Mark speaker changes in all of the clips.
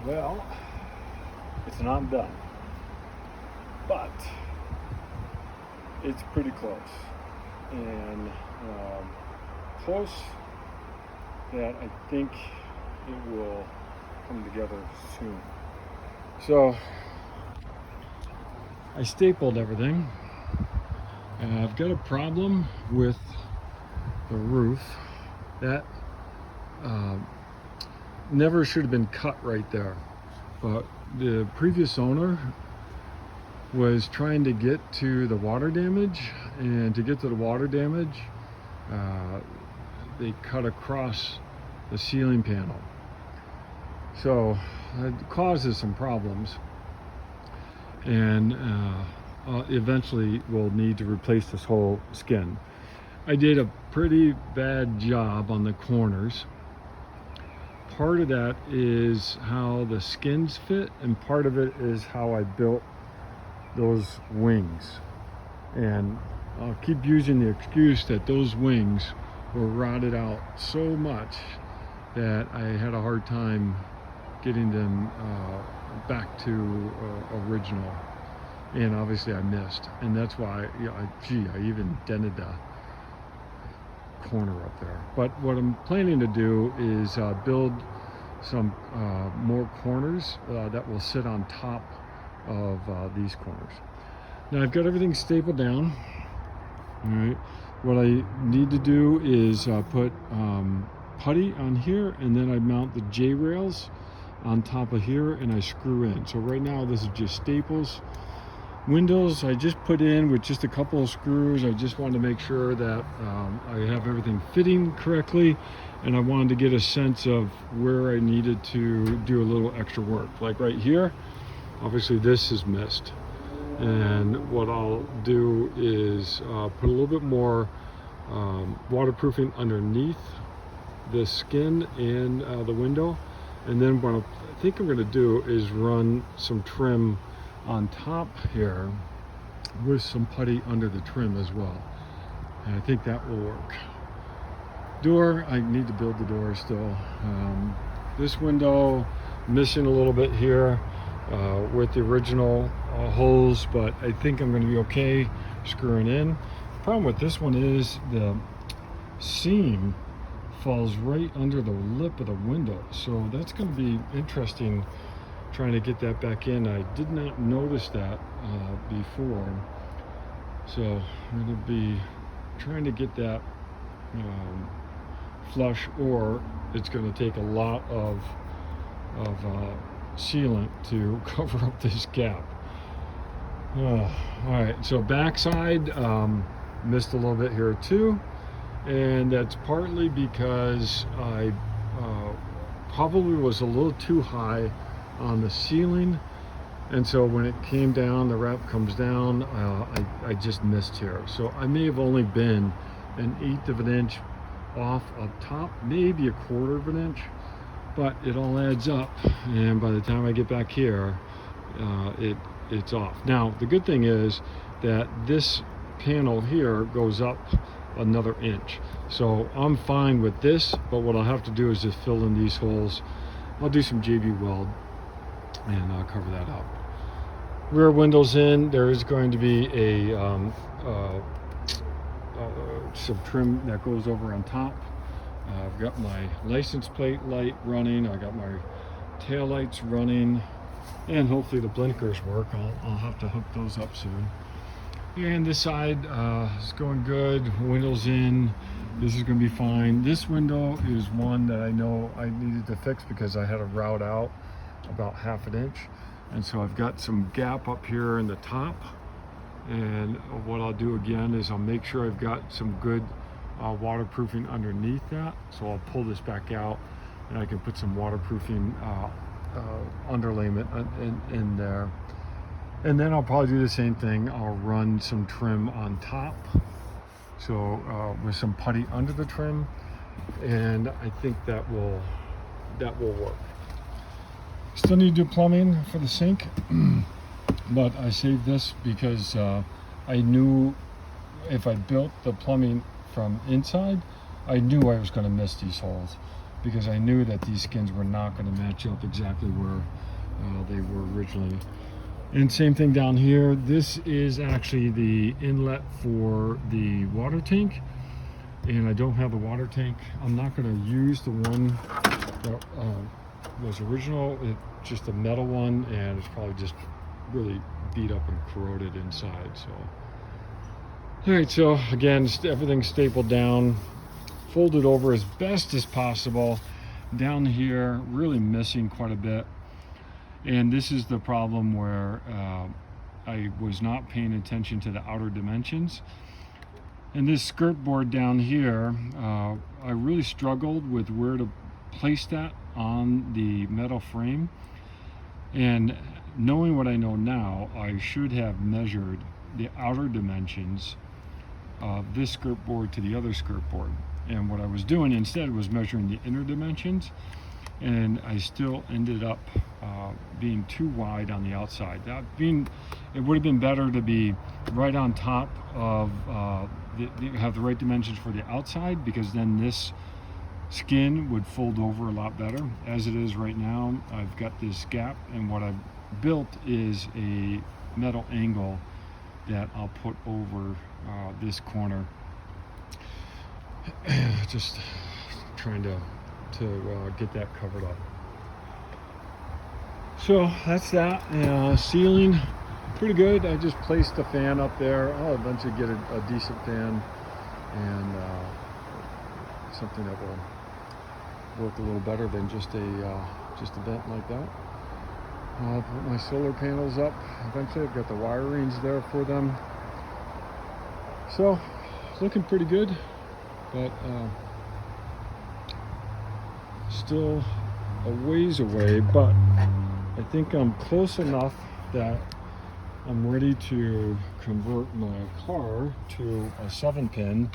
Speaker 1: Well, it's not done, but it's pretty close, and close that I think it will come together soon. So I stapled everything, and I've got a problem with the roof that never should have been cut right there, but the previous owner was trying to get to the water damage, and to get to the water damage they cut across the ceiling panel, so it causes some problems, and eventually we'll need to replace this whole skin. I did a pretty bad job on the corners. Part of that is how the skins fit, and part of it is how I built those wings. And I'll keep using the excuse that those wings were rotted out so much that I had a hard time getting them back to original. And obviously I missed, and that's why I even dented the corner up there. But what I'm planning to do is build some more corners that will sit on top of these corners. Now I've got everything stapled down. All right, what I need to do is put putty on here, and then I mount the J rails on top of here, and I screw in. So right now this is just staples. Windows I just put in with just a couple of screws. I just wanted to make sure that I have everything fitting correctly, and I wanted to get a sense of where I needed to do a little extra work. Like right here, obviously this is missed, and what I'll do is put a little bit more waterproofing underneath the skin and the window, and then what I think I'm going to do is run some trim on top here with some putty under the trim as well, and I think that will work. Door, I need to build the door still. This window missing a little bit here with the original holes, but I think I'm going to be okay screwing in. The problem with this one is the seam falls right under the lip of the window, so that's going to be interesting trying to get that back in. I did not notice that before, so I'm going to be trying to get that flush, or it's going to take a lot of sealant to cover up this gap. All right, so backside missed a little bit here too, and that's partly because I probably was a little too high on the ceiling, and so when it came down, the wrap comes down, I just missed here. So I may have only been 1/8 of an inch off up top, maybe 1/4 of an inch, but it all adds up, and by the time I get back here it's off. Now the good thing is that this panel here goes up another inch, so I'm fine with this, but what I'll have to do is just fill in these holes. I'll do some JB weld and I'll cover that up. Rear windows in, there is going to be a some trim that goes over on top. I've got my license plate light running, I got my tail lights running, and hopefully the blinkers work. I'll have to hook those up soon. And this side is going good, windows in, this is going to be fine. This window is one that I know I needed to fix because I had a route out about 1/2 inch, and so I've got some gap up here in the top, and what I'll do again is I'll make sure I've got some good waterproofing underneath that, so I'll pull this back out and I can put some waterproofing underlayment in there, and then I'll probably do the same thing. I'll run some trim on top, so with some putty under the trim, and I think that will work. Still need to do plumbing for the sink, but I saved this because I knew if I built the plumbing from inside, I knew I was going to miss these holes. because I knew that these skins were not going to match up exactly where they were originally. And same thing down here. This is actually the inlet for the water tank, and I don't have the water tank. I'm not going to use the one that was original. It's just a metal one, and it's probably just really beat up and corroded inside. So all right, so again, everything's stapled down, folded over as best as possible. Down here, really missing quite a bit. And this is the problem where I was not paying attention to the outer dimensions. And this skirt board down here, I really struggled with where to place that on the metal frame. And knowing what I know now, I should have measured the outer dimensions of this skirt board to the other skirt board. And what I was doing instead was measuring the inner dimensions, and I still ended up being too wide on the outside. It would have been better to be right on top of have the right dimensions for the outside, because then this skin would fold over a lot better. As it is right now, I've got this gap, and what I've built is a metal angle that I'll put over this corner. Just trying to get that covered up. So that's that. Ceiling, pretty good. I just placed a fan up there. I'll eventually get a decent fan, and something that will work a little better than just a vent like that. I'll put my solar panels up eventually. I've got the wirings there for them. So looking pretty good, but still a ways away, but I think I'm close enough that I'm ready to convert my car to a 7-pin,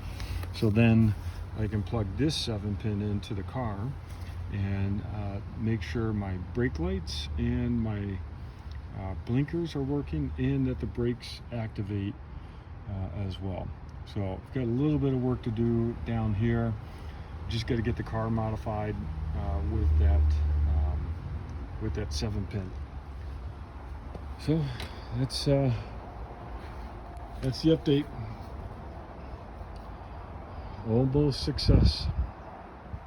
Speaker 1: so then I can plug this 7-pin into the car and make sure my brake lights and my blinkers are working, and that the brakes activate as well. So I've got a little bit of work to do down here. Just got to get the car modified with that 7-pin. So that's the update. Almost success.